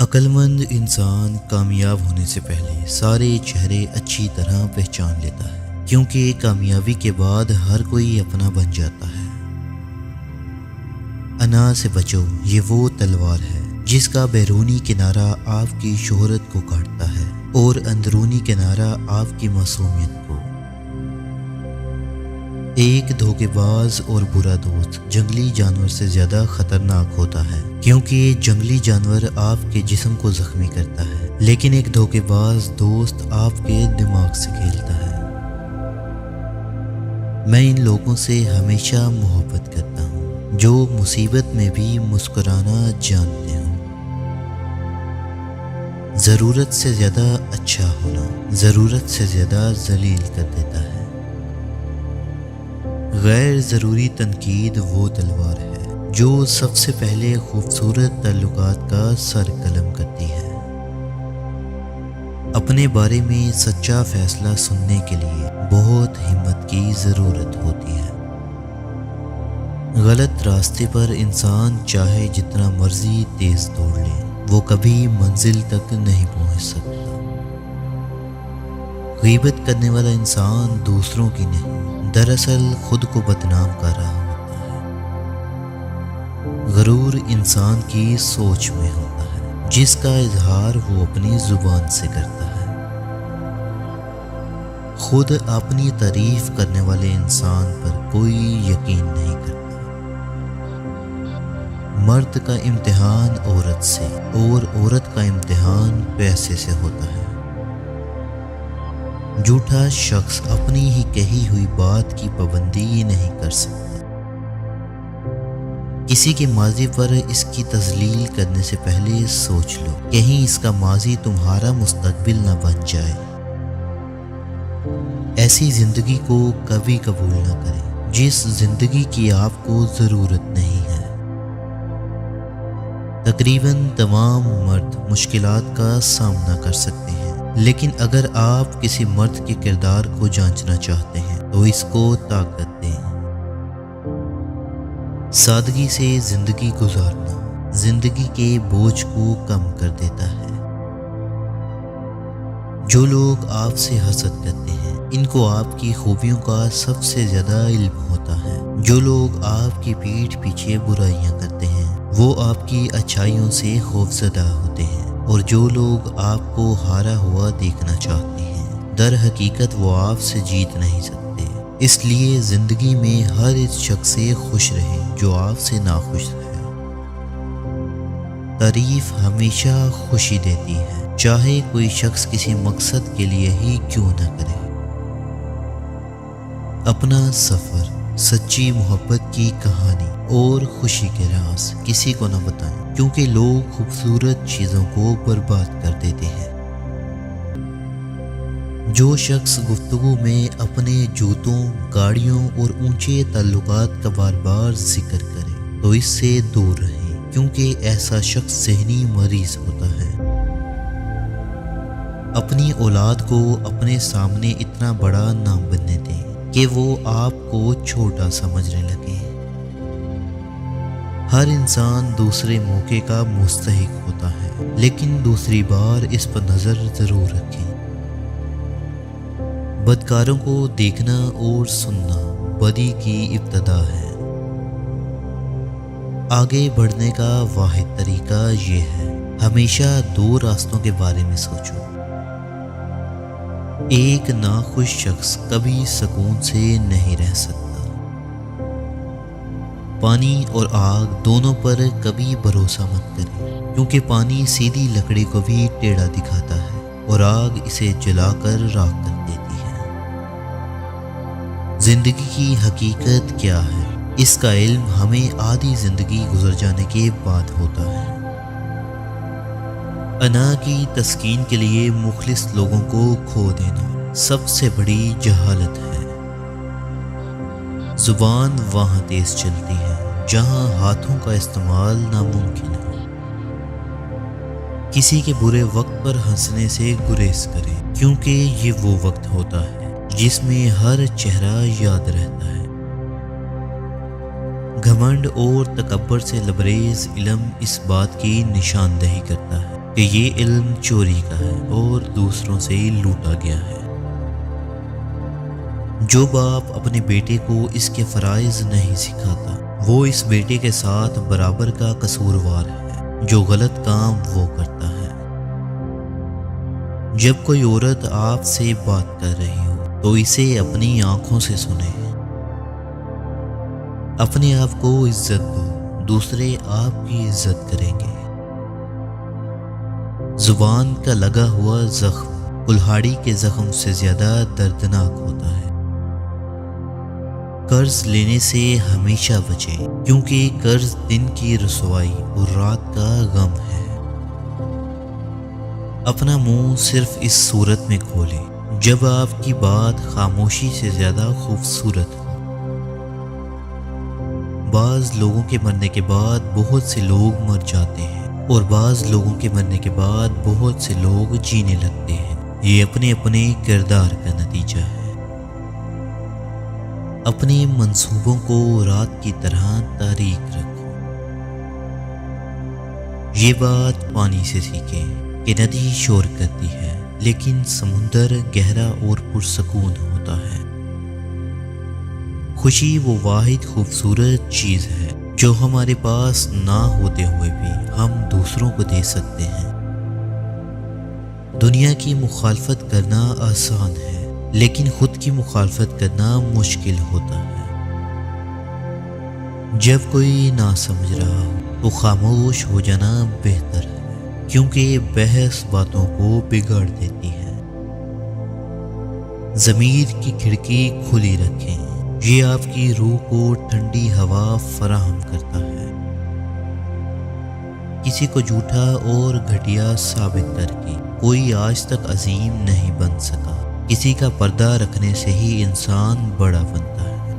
عقلمند انسان کامیاب ہونے سے پہلے سارے چہرے اچھی طرح پہچان لیتا ہے، کیونکہ کامیابی کے بعد ہر کوئی اپنا بن جاتا ہے۔ انا سے بچو، یہ وہ تلوار ہے جس کا بیرونی کنارہ آپ کی شہرت کو کاٹتا ہے اور اندرونی کنارہ آپ کی معصومیت کو۔ ایک دھوکے باز اور برا دوست جنگلی جانور سے زیادہ خطرناک ہوتا ہے، کیونکہ جنگلی جانور آپ کے جسم کو زخمی کرتا ہے، لیکن ایک دھوکے باز دوست آپ کے دماغ سے کھیلتا ہے۔ میں ان لوگوں سے ہمیشہ محبت کرتا ہوں جو مصیبت میں بھی مسکرانا جانتے ہوں۔ ضرورت سے زیادہ اچھا ہونا ضرورت سے زیادہ ذلیل کر دیتا ہے۔ غیر ضروری تنقید وہ تلوار ہے جو سب سے پہلے خوبصورت تعلقات کا سر قلم کرتی ہے۔ اپنے بارے میں سچا فیصلہ سننے کے لیے بہت ہمت کی ضرورت ہوتی ہے۔ غلط راستے پر انسان چاہے جتنا مرضی تیز دوڑ لے، وہ کبھی منزل تک نہیں پہنچ سکتا۔ غیبت کرنے والا انسان دوسروں کی نہیں، دراصل خود کو بدنام کر رہا ہوتا ہے۔ غرور انسان کی سوچ میں ہوتا ہے، جس کا اظہار وہ اپنی زبان سے کرتا ہے۔ خود اپنی تعریف کرنے والے انسان پر کوئی یقین نہیں کرتا۔ مرد کا امتحان عورت سے اور عورت کا امتحان پیسے سے ہوتا ہے۔ جھوٹا شخص اپنی ہی کہی ہوئی بات کی پابندی نہیں کر سکتا۔ کسی کے ماضی پر اس کی تذلیل کرنے سے پہلے سوچ لو، کہیں اس کا ماضی تمہارا مستقبل نہ بن جائے۔ ایسی زندگی کو کبھی قبول نہ کریں جس زندگی کی آپ کو ضرورت نہیں ہے۔ تقریباً تمام مرد مشکلات کا سامنا کر سکتے ہیں، لیکن اگر آپ کسی مرد کے کردار کو جانچنا چاہتے ہیں تو اس کو طاقت دیں۔ سادگی سے زندگی گزارنا زندگی کے بوجھ کو کم کر دیتا ہے۔ جو لوگ آپ سے حسد کرتے ہیں، ان کو آپ کی خوبیوں کا سب سے زیادہ علم ہوتا ہے۔ جو لوگ آپ کی پیٹھ پیچھے برائیاں کرتے ہیں، وہ آپ کی اچھائیوں سے خوفزدہ ہوتے ہیں، اور جو لوگ آپ کو ہارا ہوا دیکھنا چاہتے ہیں، در حقیقت وہ آپ سے جیت نہیں سکتے۔ اس لیے زندگی میں ہر اس شخص سے خوش رہیں جو آپ سے ناخوش ہے۔ تعریف ہمیشہ خوشی دیتی ہے، چاہے کوئی شخص کسی مقصد کے لیے ہی کیوں نہ کرے۔ اپنا سفر، سچی محبت کی کہانی اور خوشی کے راز کسی کو نہ بتائیں، کیونکہ لوگ خوبصورت چیزوں کو برباد کر دیتے ہیں۔ جو شخص گفتگو میں اپنے جوتوں، گاڑیوں اور اونچے تعلقات کا بار بار ذکر کرے تو اس سے دور رہیں، کیونکہ ایسا شخص ذہنی مریض ہوتا ہے۔ اپنی اولاد کو اپنے سامنے اتنا بڑا نہ بننے دیں کہ وہ آپ کو چھوٹا سمجھنے لگے۔ ہر انسان دوسرے موقع کا مستحق ہوتا ہے، لیکن دوسری بار اس پر نظر ضرور رکھیں۔ بدکاروں کو دیکھنا اور سننا بدی کی ابتدا ہے۔ آگے بڑھنے کا واحد طریقہ یہ ہے، ہمیشہ دو راستوں کے بارے میں سوچو۔ ایک ناخوش شخص کبھی سکون سے نہیں رہ سکتا۔ پانی اور آگ دونوں پر کبھی بھروسہ مت کریں، کیونکہ پانی سیدھی لکڑی کو بھی ٹیڑھا دکھاتا ہے اور آگ اسے جلا کر راکھ کر دیتی ہے۔ زندگی کی حقیقت کیا ہے، اس کا علم ہمیں آدھی زندگی گزر جانے کے بعد ہوتا ہے۔ انا کی تسکین کے لیے مخلص لوگوں کو کھو دینا سب سے بڑی جہالت ہے۔ زبان وہاں تیز چلتی ہے جہاں ہاتھوں کا استعمال ناممکن ہے۔ کسی کے برے وقت پر ہنسنے سے گریز کریں، کیونکہ یہ وہ وقت ہوتا ہے جس میں ہر چہرہ یاد رہتا ہے۔ گھمنڈ اور تکبر سے لبریز علم اس بات کی نشاندہی کرتا ہے کہ یہ علم چوری کا ہے اور دوسروں سے لوٹا گیا ہے۔ جو باپ اپنے بیٹے کو اس کے فرائض نہیں سکھاتا وہ اس بیٹے کے ساتھ برابر کا قصوروار ہے جو غلط کام وہ کرتا ہے۔ جب کوئی عورت آپ سے بات کر رہی ہو تو اسے اپنی آنکھوں سے سنیں۔ اپنے آپ کو عزت دو، دوسرے آپ کی عزت کریں گے۔ زبان کا لگا ہوا زخم کلہاڑی کے زخم سے زیادہ دردناک ہوتا ہے۔ قرض لینے سے ہمیشہ بچیں کیونکہ قرض دن کی رسوائی اور رات کا غم ہے۔ اپنا منہ صرف اس صورت میں کھولیں جب آپ کی بات خاموشی سے زیادہ خوبصورت ہو۔ بعض لوگوں کے مرنے کے بعد بہت سے لوگ مر جاتے ہیں اور بعض لوگوں کے مرنے کے بعد بہت سے لوگ جینے لگتے ہیں۔ یہ اپنے اپنے کردار کا نتیجہ ہے۔ اپنے منصوبوں کو رات کی طرح تاریک رکھو۔ یہ بات پانی سے سیکھیں کہ ندی شور کرتی ہے لیکن سمندر گہرا اور پرسکون ہوتا ہے۔ خوشی وہ واحد خوبصورت چیز ہے جو ہمارے پاس نہ ہوتے ہوئے بھی ہم دوسروں کو دے سکتے ہیں۔ دنیا کی مخالفت کرنا آسان ہے لیکن خود کی مخالفت کرنا مشکل ہوتا ہے۔ جب کوئی نہ سمجھ رہا ہو تو خاموش ہو جانا بہتر ہے کیونکہ بحث باتوں کو بگاڑ دیتی ہے۔ ضمیر کی کھڑکی کھلی رکھیں، یہ آپ کی روح کو ٹھنڈی ہوا فراہم کرتا ہے۔ کسی کو جھوٹا اور گھٹیا ثابت کر کے کوئی آج تک عظیم نہیں بن سکا۔ کسی کا پردہ رکھنے سے ہی انسان بڑا بنتا ہے۔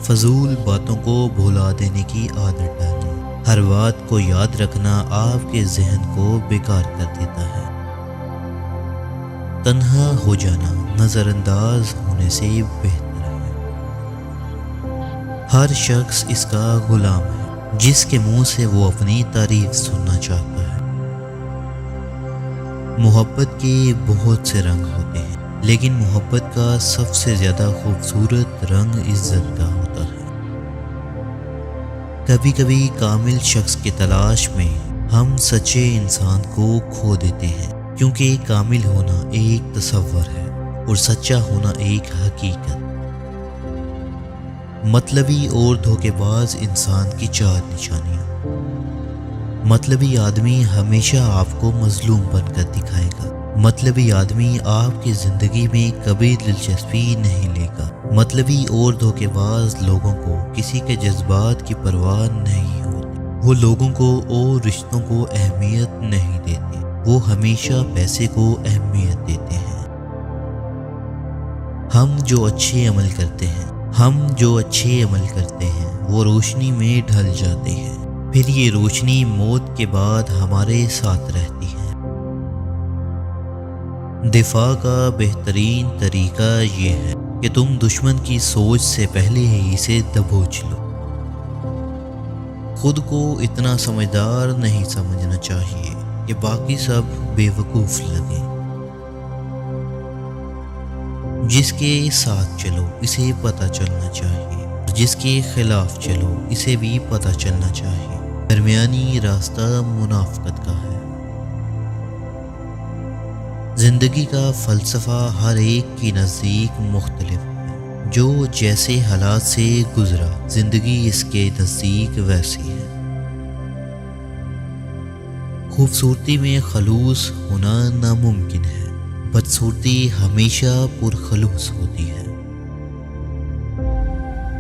فضول باتوں کو بھلا دینے کی عادت ڈالیں۔ ہر بات کو یاد رکھنا آپ کے ذہن کو بیکار کر دیتا ہے۔ تنہا ہو جانا نظر انداز ہونے سے بہتر ہے۔ ہر شخص اس کا غلام ہے جس کے منہ سے وہ اپنی تعریف سننا چاہتا ہے۔ محبت کے بہت سے رنگ ہوتے ہیں لیکن محبت کا سب سے زیادہ خوبصورت رنگ عزت کا ہوتا ہے۔ کبھی کبھی کامل شخص کی تلاش میں ہم سچے انسان کو کھو دیتے ہیں کیونکہ کامل ہونا ایک تصور ہے اور سچا ہونا ایک حقیقت۔ مطلبی اور دھوکے باز انسان کی چار نشانیاں۔ مطلبی آدمی ہمیشہ آپ کو مظلوم بن کر دکھائے گا۔ مطلبی آدمی آپ کی زندگی میں کبھی دلچسپی نہیں لے گا۔ مطلبی اور دھوکے باز لوگوں کو کسی کے جذبات کی پرواہ نہیں ہوتی۔ وہ لوگوں کو اور رشتوں کو اہمیت نہیں دیتے، وہ ہمیشہ پیسے کو اہمیت دیتے ہیں۔ ہم جو اچھے عمل کرتے ہیں وہ روشنی میں ڈھل جاتے ہیں، پھر یہ روشنی موت کے بعد ہمارے ساتھ رہتی ہے۔ دفاع کا بہترین طریقہ یہ ہے کہ تم دشمن کی سوچ سے پہلے ہی اسے دبوچ لو۔ خود کو اتنا سمجھدار نہیں سمجھنا چاہیے کہ باقی سب بے وقوف لگیں۔ جس کے ساتھ چلو اسے پتہ چلنا چاہیے، جس کے خلاف چلو اسے بھی پتہ چلنا چاہیے۔ درمیانی راستہ منافقت کا ہے۔ زندگی کا فلسفہ ہر ایک کے نزدیک مختلف ہے۔ جو جیسے حالات سے گزرا زندگی اس کے نزدیک ویسی ہے۔ خوبصورتی میں خلوص ہونا ناممکن ہے، بدصورتی ہمیشہ پرخلوص ہوتی ہے۔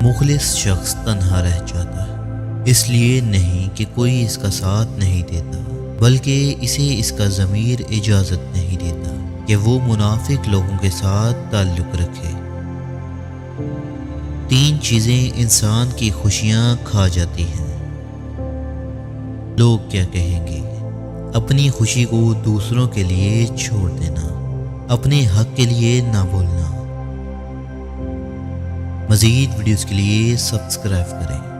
مخلص شخص تنہا رہ جاتا ہے، اس لیے نہیں کہ کوئی اس کا ساتھ نہیں دیتا، بلکہ اسے اس کا ضمیر اجازت نہیں دیتا کہ وہ منافق لوگوں کے ساتھ تعلق رکھے۔ 3 چیزیں انسان کی خوشیاں کھا جاتی ہیں۔ لوگ کیا کہیں گے، اپنی خوشی کو دوسروں کے لیے چھوڑ دینا، اپنے حق کے لیے نہ بولنا۔ مزید ویڈیوز کے لیے سبسکرائب کریں۔